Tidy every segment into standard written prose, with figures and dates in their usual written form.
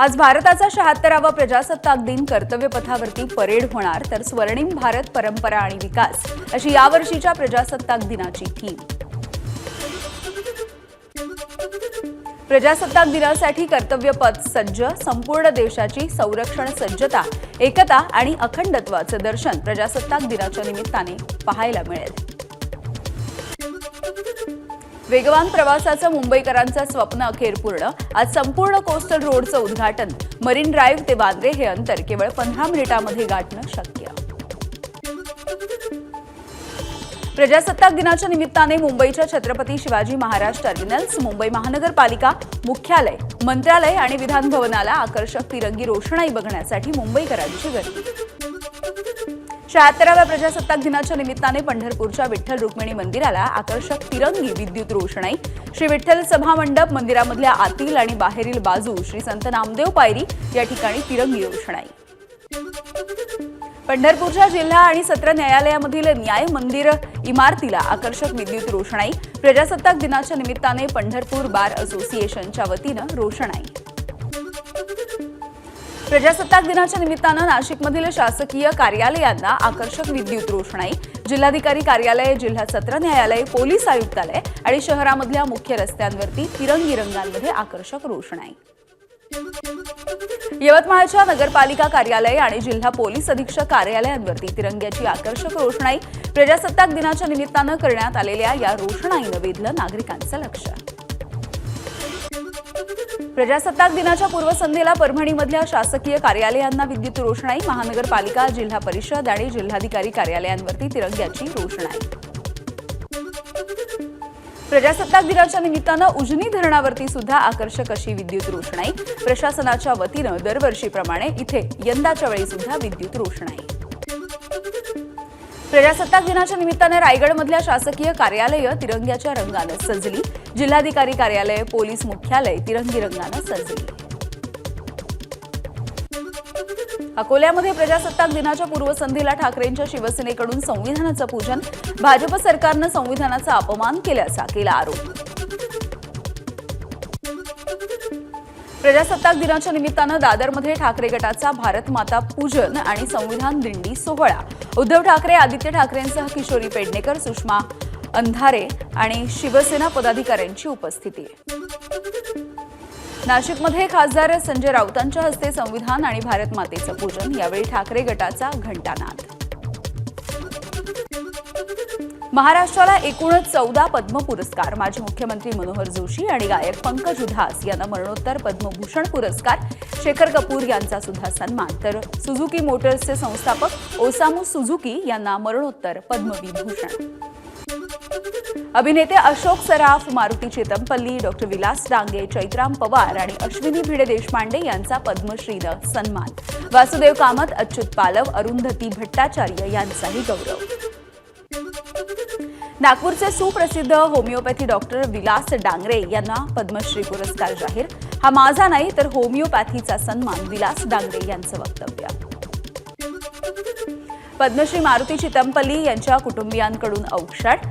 आज भारताचा 76वा प्रजासत्ताक दिन कर्तव्यपथावरती परेड होणार तर स्वर्णिम भारत परंपरा आणि विकास अशी यावर्षीच्या प्रजासत्ताक दिनाची थीम। प्रजासत्ताक दिनासाठी कर्तव्यपथ सज्ज, संपूर्ण देशाची संरक्षण सज्जता, एकता आणि अखंडत्वाचे दर्शन प्रजासत्ताक दिनाच्या निमित्ताने पाहायला मिळेल। वेगवान प्रवासाचं मुंबईकरांचं स्वप्न अखेर पूर्ण। आज संपूर्ण कोस्टल रोडचं उद्घाटन। मरीन ड्राईव्ह ते वांद्रे हे अंतर केवळ 15 मिनिटांमध्ये गाठणं शक्य। प्रजासत्ताक दिनाच्या निमित्ताने मुंबईच्या छत्रपती शिवाजी महाराज टर्मिनल्स, मुंबई महानगरपालिका मुख्यालय, मंत्रालय आणि विधान भवनाला आकर्षक तिरंगी रोषणाई बघण्यासाठी मुंबईकरांची गर्दी। 76व्या प्रजासत्ताक दिनाच्या निमित्ताने पंढरपूरच्या विठ्ठल रुक्मिणी मंदिराला आकर्षक तिरंगी विद्युत रोषणाई। श्री विठ्ठल सभा मंडप मंदिरामधल्या आतील आणि बाहेरील बाजू श्री संत नामदेव पायरी या ठिकाणी तिरंगी रोषणाई। पंढरपूरच्या जिल्हा आणि सत्र न्यायालयामधील न्याय मंदिर इमारतीला आकर्षक विद्युत रोषणाई। प्रजासत्ताक दिनाच्या निमित्ताने पंढरपूर बार असोसिएशनच्या वतीनं रोषणाई। प्रजासत्ताक दिनाच्या निमित्तानं नाशिकमधील शासकीय कार्यालयांना आकर्षक विद्युत रोषणाई। जिल्हाधिकारी कार्यालय, जिल्हा सत्र न्यायालय, पोलीस आयुक्तालय आणि शहरामधल्या मुख्य रस्त्यांवरती तिरंगी रंगांमध्ये आकर्षक रोषणाई। यवतमाळच्या नगरपालिका कार्यालय आणि जिल्हा पोलीस अधीक्षक कार्यालयांवरती तिरंग्याची आकर्षक रोषणाई। प्रजासत्ताक दिनाच्या निमित्तानं करण्यात आलेल्या या रोषणाईनं वेधलं नागरिकांचं लक्ष। प्रजासत्ताक दिनाच्या पूर्वसंध्येला परभणीमधल्या शासकीय कार्यालयांना विद्युत रोषणाई। महानगरपालिका, जिल्हा परिषद आणि जिल्हाधिकारी कार्यालयांवरती तिरंग्याची रोषणाई। प्रजासत्ताक दिनाच्या निमित्तानं उजनी धरणावरती सुद्धा आकर्षक अशी विद्युत रोषणाई। प्रशासनाच्या वतीनं दरवर्षीप्रमाणे इथे यंदाच्या वेळी सुद्धा विद्युत रोषणाई। प्रजासत्ताक दिनाच्या निमित्ताने रायगडमधल्या शासकीय कार्यालय तिरंग्याच्या रंगानं सजली। जिल्हाधिकारी कार्यालय, पोलीस मुख्यालय तिरंगी रंगानं सजली। अकोल्यामध्ये प्रजासत्ताक दिनाच्या पूर्वसंध्येला ठाकरेंच्या शिवसेनेकडून संविधानाचं पूजन। भाजप सरकारनं संविधानाचा अपमान केल्याचा केला आरोप। प्रजासत्ताक दिनाच्या निमित्तानं दादरमध्ये ठाकरे गटाचा भारत माता पूजन आणि संविधान दिंडी सोहळा। उद्धव ठाकरे, आदित्य ठाकरेंसह किशोरी पेडणेकर, सुषमा अंधारे आणि शिवसेना पदाधिकाऱ्यांची उपस्थिती। नाशिकमध्ये खासदार संजय राऊतांच्या हस्ते संविधान आणि भारत मातेचं पूजन। यावेळी ठाकरे गटाचा घंटानाद। महाराष्ट्राला एकूण 14 पद्म पुरस्कार। माजी मुख्यमंत्री मनोहर जोशी आणि गायक पंकज उधास यांना मरणोत्तर पद्मभूषण पुरस्कार। शेखर कपूर यांचा सुद्धा सन्मान तर सुझुकी मोटर्सचे संस्थापक ओसामू सुझुकी यांना मरणोत्तर पद्मविभूषण। अभिनेते अशोक सराफ, मारुती चितमपल्ली, डॉक्टर विलास डांगे, चैत्राम पवार आणि अश्विनी भिडे देशपांडे यांचा पद्मश्रीनं सन्मान। वासुदेव कामत, अच्युत पालव, अरुंधती भट्टाचार्य यांचाही गौरव। नागपूरचे सुप्रसिद्ध होमिओपॅथी डॉक्टर विलास डांगरे यांना पद्मश्री पुरस्कार जाहीर। हा माझा नाही तर होमिओपॅथीचा सन्मान, विलास डांगरे यांचं वक्तव्य। पद्मश्री मारुती चितमपल्ली यांच्या कुटुंबियांकडून औक्षण।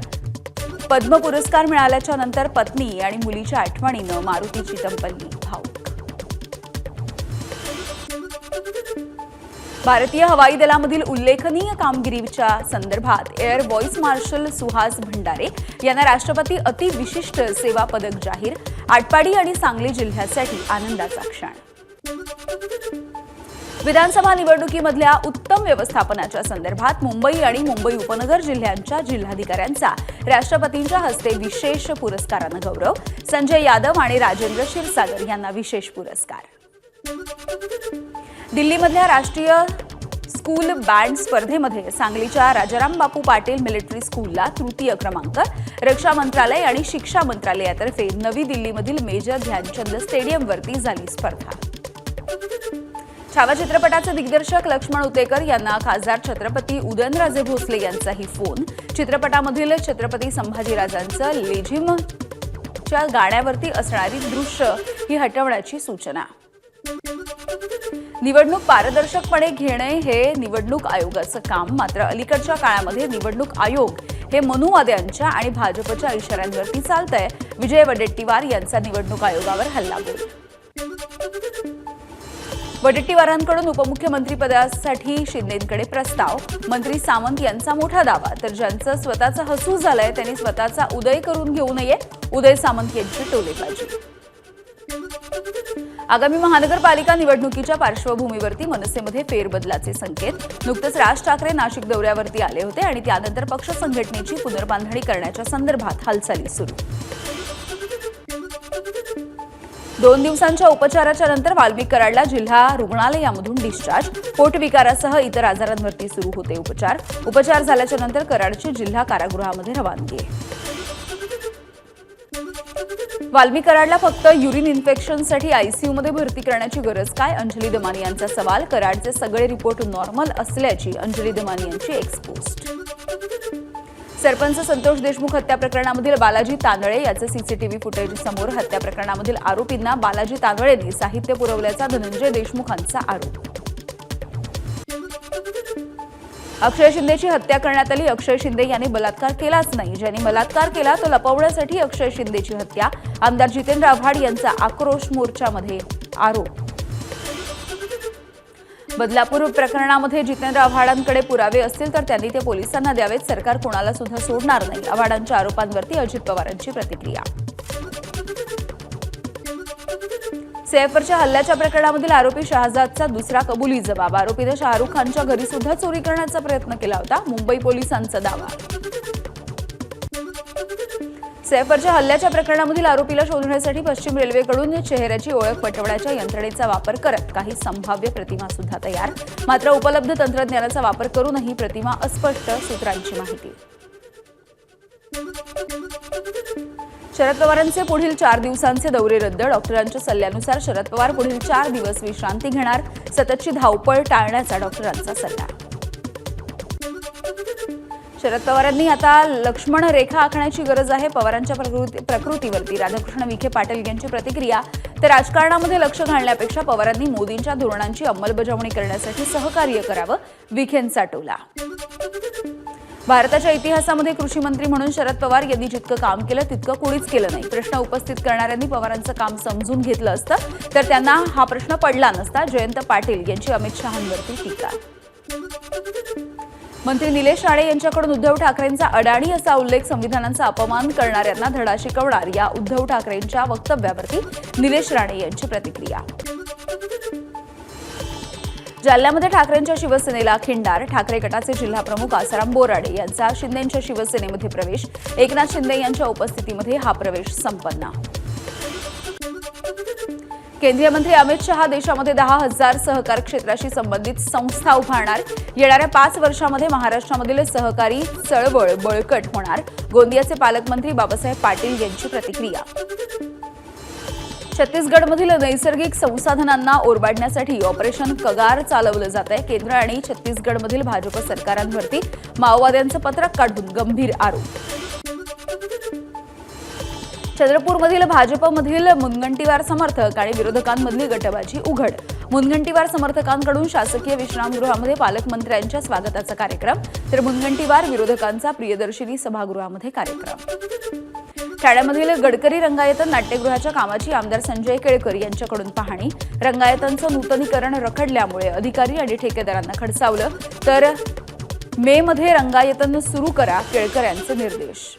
पद्म पुरस्कार मिळाल्याच्या नंतर पत्नी आणि मुलीच्या आठवणीनं मारुती चितमपल्ली भावुक। भारतीय हवाई दलामधील उल्लेखनीय कामगिरीच्या संदर्भात air vice marshal Suhas Bhandare यांना राष्ट्रपती अतिविशिष्ट सेवा पदक जाहीर। आटपाडी आणि सांगली जिल्ह्यासाठी आनंदाचा क्षण। विधानसभा निवडणुकीमधल्या उत्तम व्यवस्थापनाच्या संदर्भात मुंबई आणि मुंबई उपनगर जिल्ह्यांच्या जिल्हाधिकाऱ्यांचा राष्ट्रपतींच्या हस्ते विशेष पुरस्कारानं गौरव। संजय यादव आणि राजेंद्र क्षीरसागर यांना विशेष पुरस्कार। दिल्लीमधल्या राष्ट्रीय स्कूल बँड स्पर्धेमध्ये सांगलीच्या राजाराम बापू पाटील मिलिटरी स्कूलला तृतीय क्रमांक। रक्षा मंत्रालय आणि शिक्षा मंत्रालयातर्फे नवी दिल्लीमधील मेजर ध्यानचंद स्टेडियमवरती झाली स्पर्धा। छावा चित्रपटाचे दिग्दर्शक लक्ष्मण उतेकर यांना खासदार छत्रपती उदयनराजे भोसले यांचाही फोन। चित्रपटामधील छत्रपती संभाजीराजांचं लेझिमच्या गाण्यावरती असणारी दृश्य ही हटवण्याची सूचना। निवडणूक पारदर्शकपणे घेणे हे निवडणूक आयोगाचं काम। मात्र अलीकडच्या काळामध्ये निवडणूक आयोग हे मनुवाद्यांच्या आणि भाजपच्या इशाऱ्यांवरती चालतंय। विजय वडेट्टीवार यांचा निवडणूक आयोगावर हल्लाबोल। वडेट्टीवारांकडून उपमुख्यमंत्रीपदासाठी शिंदेंकडे प्रस्ताव. मंत्री सामंत यांचा मोठा दावा. तर ज्यांचं स्वतःचं हसू झालंय त्यांनी स्वतःचा उदय करून घेऊ नये. उदय सामंत यांची टोलेबाजी. आगामी महानगरपालिका निवडणुकीच्या पार्श्वभूमीवरती मनसेमध्ये फेरबदलाचे संकेत. नुकतेच राज ठाकरे नाशिक दौऱ्यावरती आले होते आणि त्यानंतर पक्ष संघटनेची पुनर्बांधणी करण्याच्या संदर्भात हालचाली सुरू. 2 दिवसांच्या उपचाराच्या नंतर वाल्मिक कराडला जिल्हा रुग्णालयामधून डिस्चार्ज. पोटविकारासह इतर आजारांवरती सुरू होते उपचार झाल्याच्या नंतर कराडची जिल्हा कारागृहामध्ये रवानगी. वाल्मिक कराडला फक्त युरिन इन्फेक्शनसाठी आयसीयूमध्ये भरती करण्याची गरज काय? अंजली दमानी यांचा सवाल. कराडचे सगळे रिपोर्ट नॉर्मल असल्याची अंजली दमानी यांची एक्सपोस्ट. सरपंच संतोष देशमुख हत्या प्रकरणामधील बालाजी तांदळे याचे सीसीटीव्ही फुटेज समोर. हत्या प्रकरणामधील आरोपींना बालाजी तांदळेंनी साहित्य पुरवल्याचा धनंजय देशमुखांचा आरोप. अक्षय शिंदेची हत्या करण्यात आली. अक्षय शिंदे यांनी बलात्कार केलाच नाही. ज्यांनी बलात्कार केला तो लपवण्यासाठी अक्षय शिंदेची हत्या. आमदार जितेंद्र आव्हाड यांचा आक्रोश मोर्चामध्ये आरोप. बदलापूर प्रकरणामध्ये जितेंद्र आव्हाडांकडे पुरावे असतील तर त्यांनी ते पोलिसांना द्यावेत. सरकार कोणाला सुद्धा सोडणार नाही. आव्हाडांच्या आरोपांवरती अजित पवारांची प्रतिक्रिया. सैफच्या हल्ल्याच्या प्रकरणामधील आरोपी शहाजादचा दुसरा कबुली जबाब. आरोपीने शाहरुख खानच्या घरी सुद्धा चोरी करण्याचा प्रयत्न केला होता. मुंबई पोलिसांचा दावा. सैफच्या हल्ल्याच्या प्रकरणामधील आरोपीला शोधण्यासाठी पश्चिम रेल्वेकडून चेहऱ्याची ओळख पटवण्याच्या यंत्रणेचा वापर करत काही संभाव्य प्रतिमा सुद्धा तयार. मात्र उपलब्ध तंत्रज्ञानाचा वापर करूनही प्रतिमा अस्पष्ट. सूत्रांची माहिती. शरद पवारांचे पुढील 4 दिवसांचे दौरे रद्द. डॉक्टरांच्या सल्ल्यानुसार शरद पवार पुढील 4 दिवस विश्रांती घेणार. सततची धावपळ टाळण्याचा डॉक्टरांचा सल्ला. शरद पवारांनी आता लक्ष्मण रेखा आखण्याची गरज आहे. पवारांच्या प्रकृतीवरती राधाकृष्ण विखे पाटील यांची प्रतिक्रिया. तर राजकारणामध्ये लक्ष घालण्यापेक्षा पवारांनी मोदींच्या धोरणांची अंमलबजावणी करण्यासाठी सहकार्य करावं. विखेंचा टोला. भारताच्या इतिहासामध्ये कृषी मंत्री म्हणून शरद पवार यांनी जितकं काम केलं तितकं कोणीच केलं नाही. प्रश्न उपस्थित करणाऱ्यांनी पवारांचं काम समजून घेतलं असतं तर त्यांना हा प्रश्न पडला नसता. जयंत पाटील यांची अमित शहांवरती टीका. मंत्री निलेश राणे यांच्याकडून उद्धव ठाकरेंचा अडाणी असा उल्लेख. संविधानाचा अपमान करणाऱ्यांना धडा शिकवणार या उद्धव ठाकरेंच्या वक्तव्यावरती निलेश राणे यांची प्रतिक्रिया. जालन्यामध्ये ठाकरेंच्या शिवसेनेला खिंडार. ठाकरे गटाचे जिल्हाप्रमुख आसाराम बोराडे यांचा शिंदेंच्या शिवसेनेमध्ये प्रवेश. एकनाथ शिंदे यांच्या उपस्थितीमध्ये हा प्रवेश संपन्न. केंद्रीय मंत्री अमित शहा देशामध्ये 10,000 सहकार क्षेत्राशी संबंधित संस्था उभारणार. येणाऱ्या 5 वर्षांमध्ये महाराष्ट्रामधील सहकारी चळवळ बळकट होणार. गोंदियाचे पालकमंत्री बाबासाहेब पाटील यांची प्रतिक्रिया. छत्तीसगडमधील नैसर्गिक संसाधनांना ओरबाडण्यासाठी ऑपरेशन कगार चालवलं जात आहे. केंद्र आणि छत्तीसगडमधील भाजप सरकारांवरती माओवाद्यांचं पत्रक काढून गंभीर आरोप. चंद्रपूरमधील भाजपमधील मुनगंटीवार समर्थक आणि विरोधकांमधली गटबाजी उघड. मुनगंटीवार समर्थकांकडून शासकीय विश्रामगृहामध्ये पालकमंत्र्यांच्या स्वागताचा कार्यक्रम तर मुनगंटीवार विरोधकांचा प्रियदर्शिनी सभागृहामध्ये कार्यक्रम. ठाण्यामधील गडकरी रंगायतन नाट्यगृहाच्या कामाची आमदार संजय केळकर यांच्याकडून पाहणी. रंगायतनचं नूतनीकरण रखडल्यामुळे अधिकारी आणि ठेकेदारांना खडसावलं तर मेमध्ये रंगायतन सुरू करा केळकर यांचे निर्देश.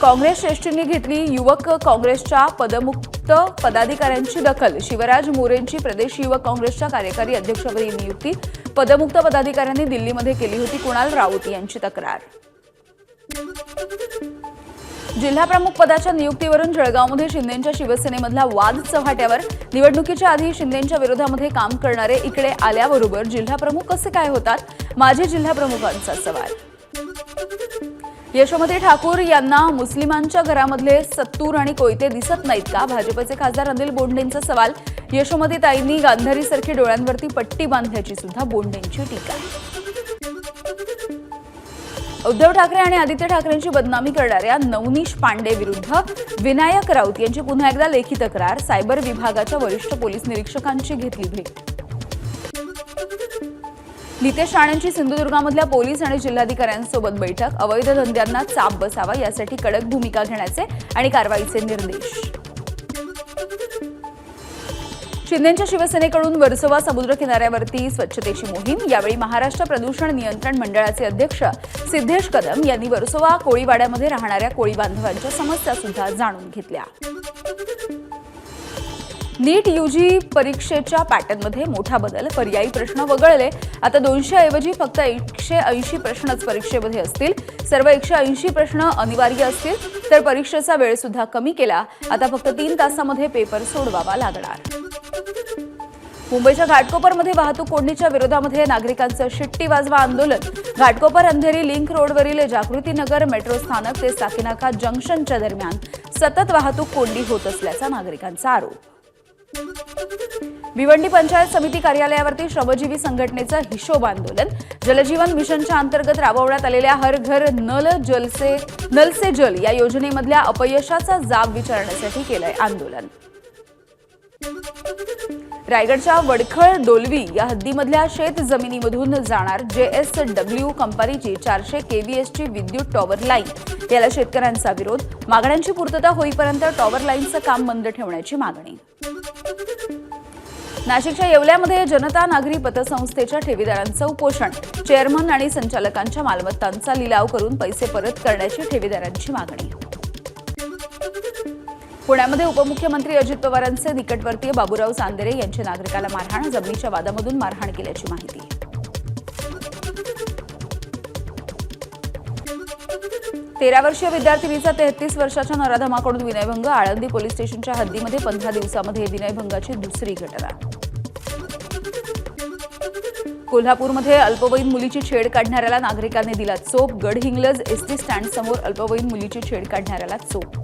काँग्रेस श्रेष्ठींनी घेतली युवक काँग्रेसच्या पदमुक्त पदाधिकाऱ्यांची दखल. शिवराज मोरेंची प्रदेश युवक काँग्रेसच्या कार्यकारी अध्यक्षपदी नियुक्ती. पदमुक्त पदाधिकाऱ्यांनी दिल्लीमध्ये केली होती कुणाल राऊत यांची तक्रार. जिल्हाप्रमुख पदाच्या नियुक्तीवरून जळगावमध्ये शिंदेंच्या शिवसेनेमधला वाद चव्हाट्यावर. निवडणुकीच्या आधी शिंदेंच्या विरोधामध्ये काम करणारे इकडे आल्याबरोबर जिल्हाप्रमुख कसे काय होतात? माजी जिल्हाप्रमुखांचा सवाल. यशोमती ठाकूर यांना मुस्लिमांच्या घरामधले सत्तूर आणि कोयते दिसत नाहीत का? भाजपचे खासदार अनिल बोंडेंचा सवाल. यशोमतीताईंनी गांधारीसारखी डोळ्यांवरती पट्टी बांधल्याची सुद्धा बोंडेंची टीका. उद्धव ठाकरे आणि आदित्य ठाकरेंची बदनामी करणाऱ्या नवनीश पांडे विरुद्ध विनायक राऊत यांची पुन्हा एकदा लेखी तक्रार. सायबर विभागाच्या वरिष्ठ पोलीस निरीक्षकांची घेतली भेट. नितेश राणेंची सिंधुदुर्गामधल्या पोलीस आणि जिल्हाधिकाऱ्यांसोबत बैठक. अवैध धंद्यांना चाप बसावा यासाठी कडक भूमिका घेण्याचे आणि कारवाईचे निर्देश. शिंदेच्या शिवसेनेकडून वर्सोवा समुद्र किनाऱ्यावरती स्वच्छतेची मोहीम। यावेळी महाराष्ट्र प्रदूषण नियंत्रण मंडळाचे अध्यक्ष सिद्धेश कदम यांनी वर्सोवा कोळीवाड्यामध्ये राहणाऱ्या कोळी बांधवांच्या समस्या सुद्धा जाणून घेतल्या। नीट यूजी परीक्षेच्या पॅटर्नमध्ये मोठा बदल, पर्यायी प्रश्न वगळले। आता 200 ऐवजी फक्त 180 प्रश्नच परीक्षेमध्ये असतील। सर्व 180 प्रश्न अनिवार्य असतील तर परीक्षेचा वेळ सुद्धा कमी केला। आता फक्त 3 तासामध्ये पेपर सोडवावा लागणार। मुंबईच्या घाटकोपरमध्ये वाहतूक कोंडीच्या विरोधामध्ये नागरिकांचं शिट्टी वाजवा आंदोलन। घाटकोपर अंधेरी लिंक रोडवरील जागृतीनगर मेट्रो स्थानक ते साकीनाका जंक्शनच्या दरम्यान सतत वाहतूक कोंडी होत असल्याचा नागरिकांचा आरोप। भिवंडी पंचायत समिती कार्यालयावरती श्रमजीवी संघटनेचं हिशोब आंदोलन। जलजीवन मिशनच्या अंतर्गत राबवण्यात आलेल्या हर घर नल से जल या योजनेमधल्या अपयशाचा जाब विचारण्यासाठी केलंय आंदोलन। रायगडच्या वडखळ डोलवी या हद्दीमधल्या शेत जमिनीमधून जाणार JSW कंपनीची 400 kVची विद्युत टॉवर लाईन। याला शेतकऱ्यांचा विरोध। मागण्यांची पूर्तता होईपर्यंत टॉवर लाईनचं काम बंद ठेवण्याची मागणी। नाशिकच्या येवल्यामध्ये जनता नागरी पतसंस्थेच्या ठेवीदारांचं उपोषण। चेअरमन आणि संचालकांच्या मालमत्तांचा लिलाव करून पैसे परत करण्याची ठेवीदारांची मागणी। पुण्यामध्ये उपमुख्यमंत्री अजित पवारांचे निकटवर्तीय बाबूराव चांदेरे यांची नागरिकाला मारहाण। जमिनीच्या वादामधून मारहाण केल्याची माहिती। 13 वर्षीय विद्यार्थिनीचा 33 वर्षाच्या नराधमाकडून विनयभंग। आळंदी पोलीस स्टेशनच्या हद्दीमध्ये 15 दिवसामध्ये विनयभंगाची दुसरी घटना। कोल्हापूरमध्ये अल्पवयीन मुलीची छेड काढणाऱ्याला नागरिकांनी दिला चोप। गडहिंग्लज एसटी स्टँड समोर अल्पवयीन मुलीची छेड काढणाऱ्याला चोप।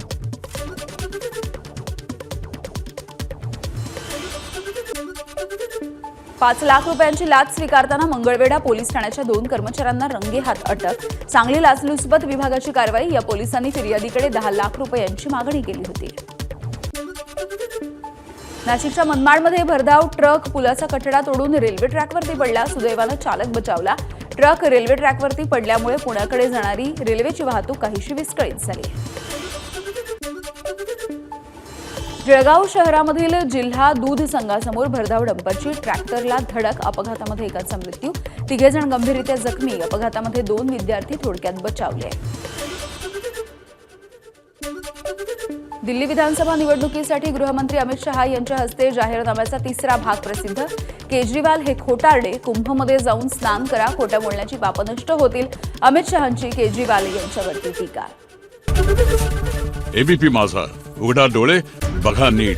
₹5 लाख लाच स्वीकारताना मंगळवेढा पोलीस ठाण्याच्या 2 कर्मचाऱ्यांना रंगेहात अटक। सांगली लाचलुचपत विभागाची कारवाई। या पोलिसांनी फिर्यादीकडे ₹10 लाख मागणी केली होती। नाशिकच्या मनमाडमध्ये भरधाव ट्रक पुलाचा कठडा तोडून रेल्वे ट्रॅकवरती पडला। सुदैवानं चालक बचावला। ट्रक रेल्वे ट्रॅकवरती पडल्यामुळे पुण्याकडे जाणारी रेल्वेची वाहतूक काहीशी विस्कळीत झाली। जळगाव शहरामधील जिल्हा दूध संघासमोर भरधाव डंपरची ट्रॅक्टरला धडक। अपघातामध्ये एकाचा मृत्यू, 3 जण गंभीररीत्या जखमी। अपघातामध्ये 2 विद्यार्थी थोडक्यात बचावले। दिल्ली विधानसभा निवडणुकीसाठी गृहमंत्री अमित शहा यांच्या हस्ते जाहीरनाम्याचा 3रा भाग प्रसिद्ध। केजरीवाल हे खोटारडे, कुंभमध्ये जाऊन स्नान करा, खोट्या बोलण्याची पापं नष्ट होतील। अमित शहांची केजरीवाल यांच्यावरती टीका। एबीपी माझा, उघडा डोळे बघा नीट।